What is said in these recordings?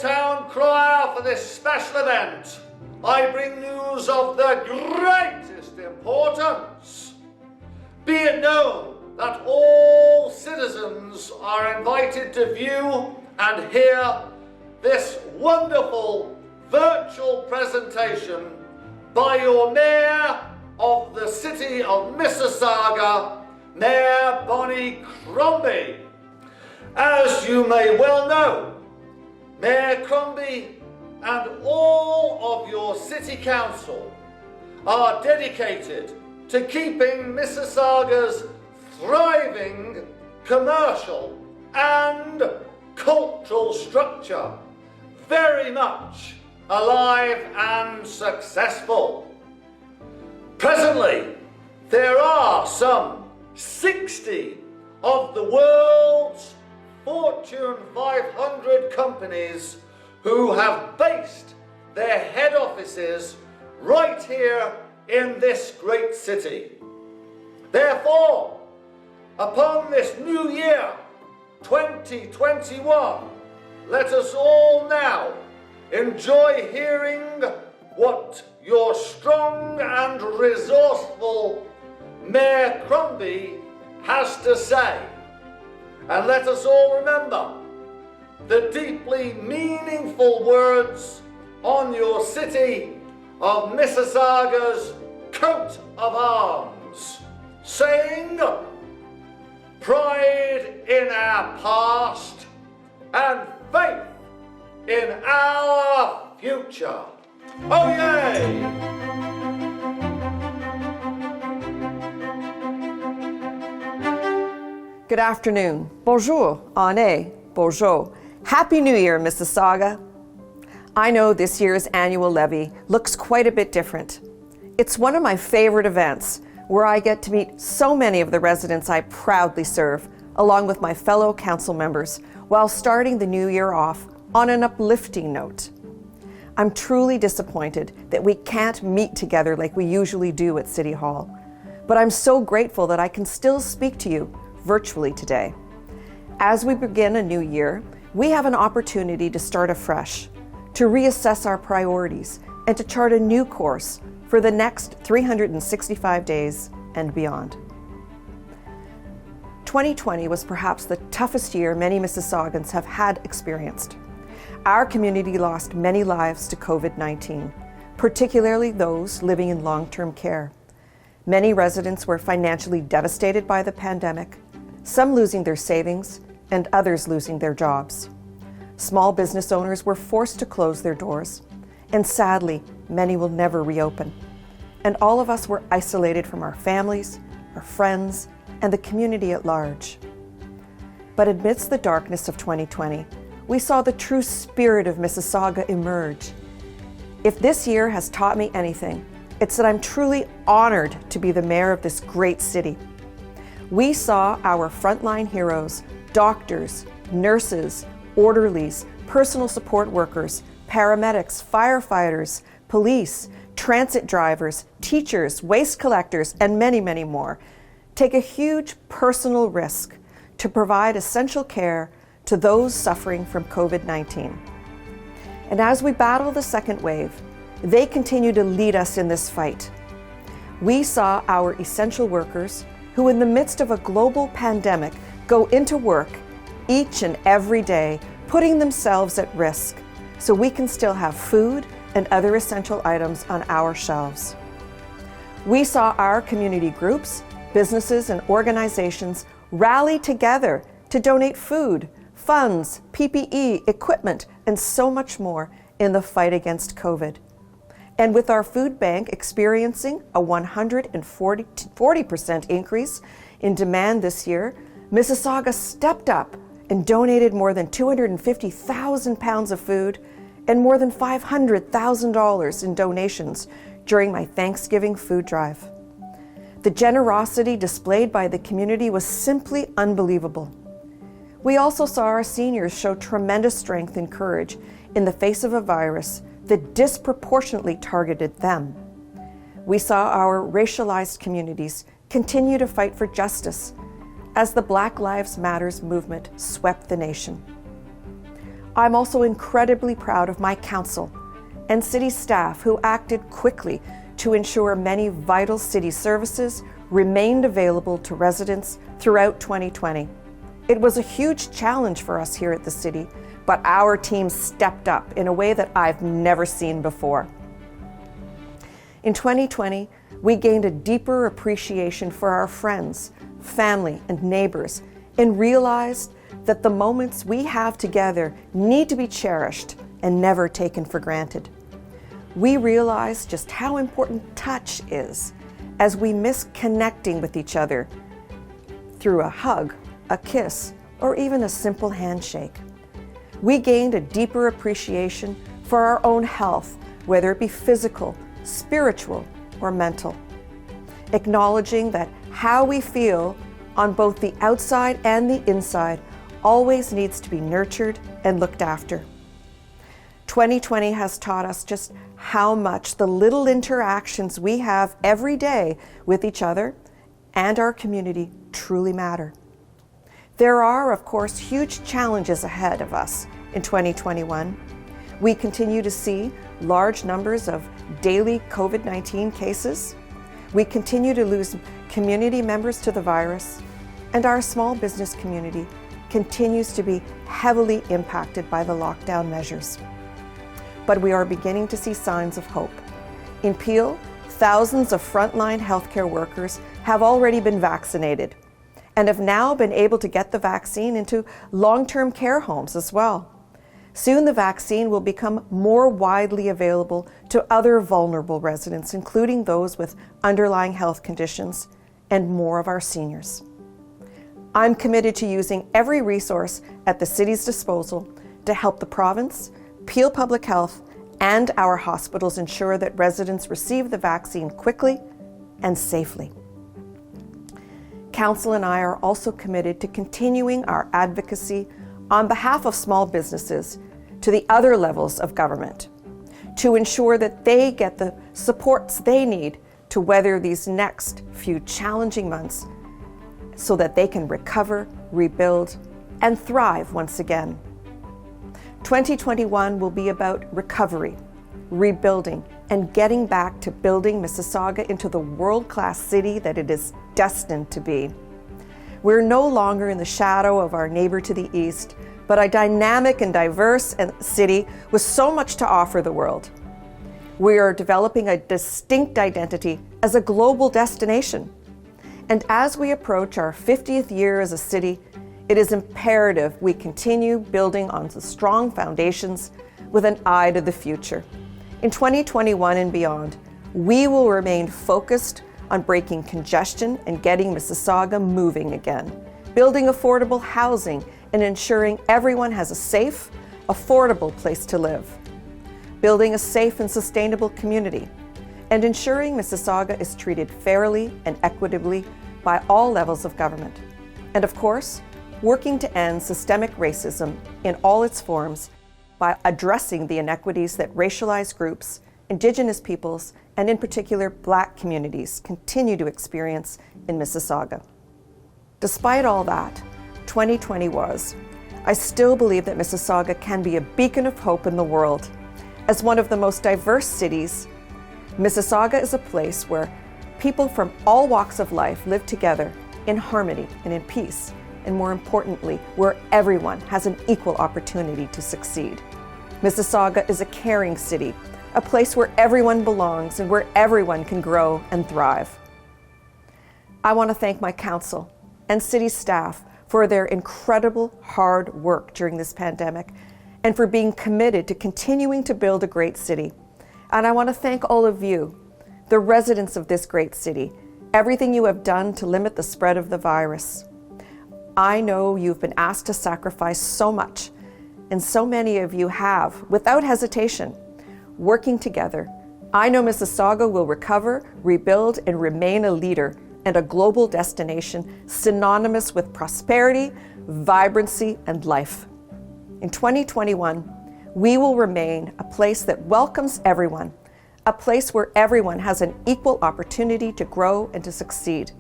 town crier for this special event, I bring news of the greatest importance. Be it known that all citizens are invited to view and hear this wonderful virtual presentation by your Mayor of the City of Mississauga, Mayor Bonnie Crombie. As you may well know, Mayor Crombie and all of your City Council are dedicated to keeping Mississauga's thriving commercial and cultural structure very much alive and successful. Presently, there are some 60 of the world's Fortune 500 companies who have based their head offices right here in this great city. Therefore, upon this new year, 2021, let us all now enjoy hearing what your strong and resourceful Mayor Crombie has to say. And let us all remember the deeply meaningful words on your City of Mississauga's coat of arms, saying, pride in our past and faith in our future. Oh yay! Good afternoon. Bonjour, Anne, bonjour. Happy New Year, Mississauga. I know this year's annual levee looks quite a bit different. It's one of my favorite events where I get to meet so many of the residents I proudly serve, along with my fellow council members, while starting the new year off on an uplifting note. I'm truly disappointed that we can't meet together like we usually do at City Hall, but I'm so grateful that I can still speak to you virtually today. As we begin a new year, we have an opportunity to start afresh, to reassess our priorities, and to chart a new course for the next 365 days and beyond. 2020 was perhaps the toughest year many Mississaugans have had experienced. Our community lost many lives to COVID-19, particularly those living in long-term care. Many residents were financially devastated by the pandemic, some losing their savings and others losing their jobs. Small business owners were forced to close their doors, and sadly, many will never reopen. And all of us were isolated from our families, our friends, and the community at large. But amidst the darkness of 2020, we saw the true spirit of Mississauga emerge. If this year has taught me anything, it's that I'm truly honored to be the mayor of this great city. We saw our frontline heroes, doctors, nurses, orderlies, personal support workers, paramedics, firefighters, police, transit drivers, teachers, waste collectors, and many, many more take a huge personal risk to provide essential care to those suffering from COVID-19. And as we battle the second wave, they continue to lead us in this fight. We saw our essential workers, who in the midst of a global pandemic go into work each and every day, putting themselves at risk so we can still have food and other essential items on our shelves. We saw our community groups, businesses, and organizations rally together to donate food, funds, PPE, equipment, and so much more in the fight against COVID. And with our food bank experiencing a 140% increase in demand this year, Mississauga stepped up and donated more than 250,000 pounds of food and more than $500,000 in donations during my Thanksgiving food drive. The generosity displayed by the community was simply unbelievable. We also saw our seniors show tremendous strength and courage in the face of a virus that disproportionately targeted them. We saw our racialized communities continue to fight for justice as the Black Lives Matter movement swept the nation. I'm also incredibly proud of my council and city staff who acted quickly to ensure many vital city services remained available to residents throughout 2020. It was a huge challenge for us here at the city, but our team stepped up in a way that I've never seen before. In 2020, we gained a deeper appreciation for our friends, family, and neighbors, and realized that the moments we have together need to be cherished and never taken for granted. We realized just how important touch is as we miss connecting with each other through a hug, a kiss, or even a simple handshake. We gained a deeper appreciation for our own health, whether it be physical, spiritual, or mental. Acknowledging that how we feel on both the outside and the inside always needs to be nurtured and looked after. 2020 has taught us just how much the little interactions we have every day with each other and our community truly matter. There are, of course, huge challenges ahead of us in 2021. We continue to see large numbers of daily COVID-19 cases. We continue to lose community members to the virus, and our small business community continues to be heavily impacted by the lockdown measures. But we are beginning to see signs of hope. In Peel, thousands of frontline healthcare workers have already been vaccinated and have now been able to get the vaccine into long-term care homes as well. Soon the vaccine will become more widely available to other vulnerable residents, including those with underlying health conditions and more of our seniors. I'm committed to using every resource at the city's disposal to help the province, Peel Public Health, and our hospitals ensure that residents receive the vaccine quickly and safely. Council and I are also committed to continuing our advocacy on behalf of small businesses to the other levels of government to ensure that they get the supports they need to weather these next few challenging months so that they can recover, rebuild, and thrive once again. 2021 will be about recovery, rebuilding, and getting back to building Mississauga into the world-class city that it is destined to be. We're no longer in the shadow of our neighbor to the east, but a dynamic and diverse city with so much to offer the world. We are developing a distinct identity as a global destination. And as we approach our 50th year as a city, it is imperative we continue building on the strong foundations with an eye to the future. In 2021 and beyond, we will remain focused on breaking congestion and getting Mississauga moving again, building affordable housing and ensuring everyone has a safe, affordable place to live, building a safe and sustainable community, and ensuring Mississauga is treated fairly and equitably by all levels of government. And of course, working to end systemic racism in all its forms by addressing the inequities that racialized groups, Indigenous peoples, and in particular Black communities continue to experience in Mississauga. Despite all that, 2020 was. I still believe that Mississauga can be a beacon of hope in the world. As one of the most diverse cities, Mississauga is a place where people from all walks of life live together in harmony and in peace, and more importantly, where everyone has an equal opportunity to succeed. Mississauga is a caring city, a place where everyone belongs and where everyone can grow and thrive. I want to thank my council and city staff for their incredible hard work during this pandemic and for being committed to continuing to build a great city. And I want to thank all of you, the residents of this great city, everything you have done to limit the spread of the virus. I know you've been asked to sacrifice so much, and so many of you have, without hesitation, working together. I know Mississauga will recover, rebuild, and remain a leader and a global destination synonymous with prosperity, vibrancy, and life. In 2021, we will remain a place that welcomes everyone, a place where everyone has an equal opportunity to grow and to succeed.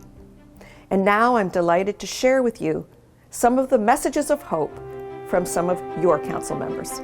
And now I'm delighted to share with you some of the messages of hope from some of your council members.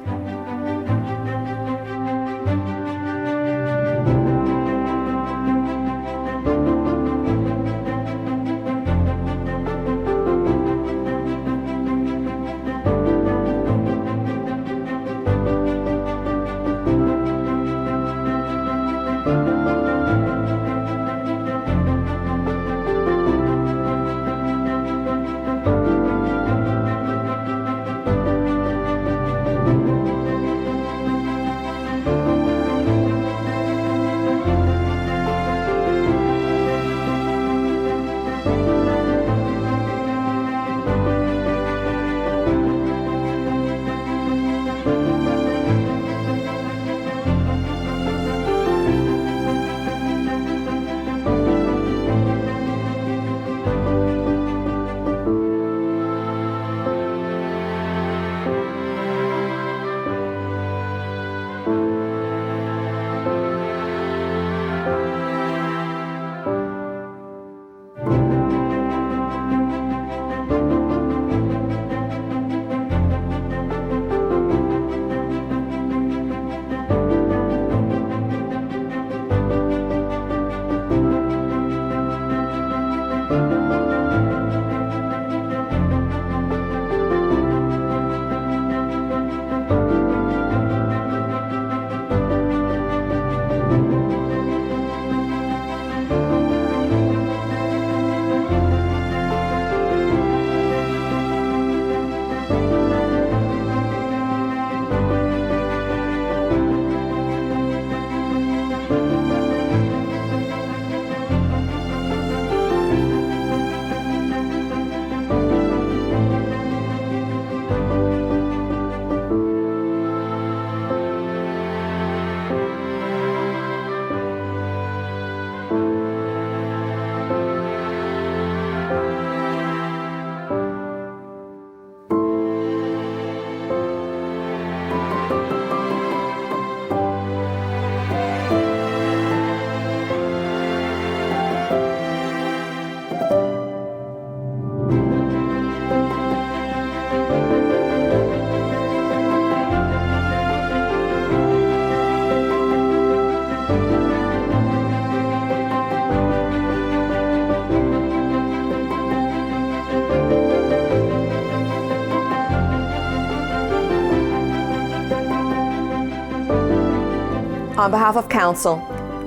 On behalf of Council,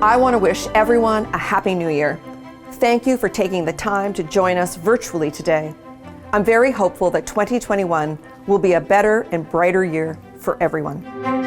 I want to wish everyone a Happy New Year. Thank you for taking the time to join us virtually today. I'm very hopeful that 2021 will be a better and brighter year for everyone.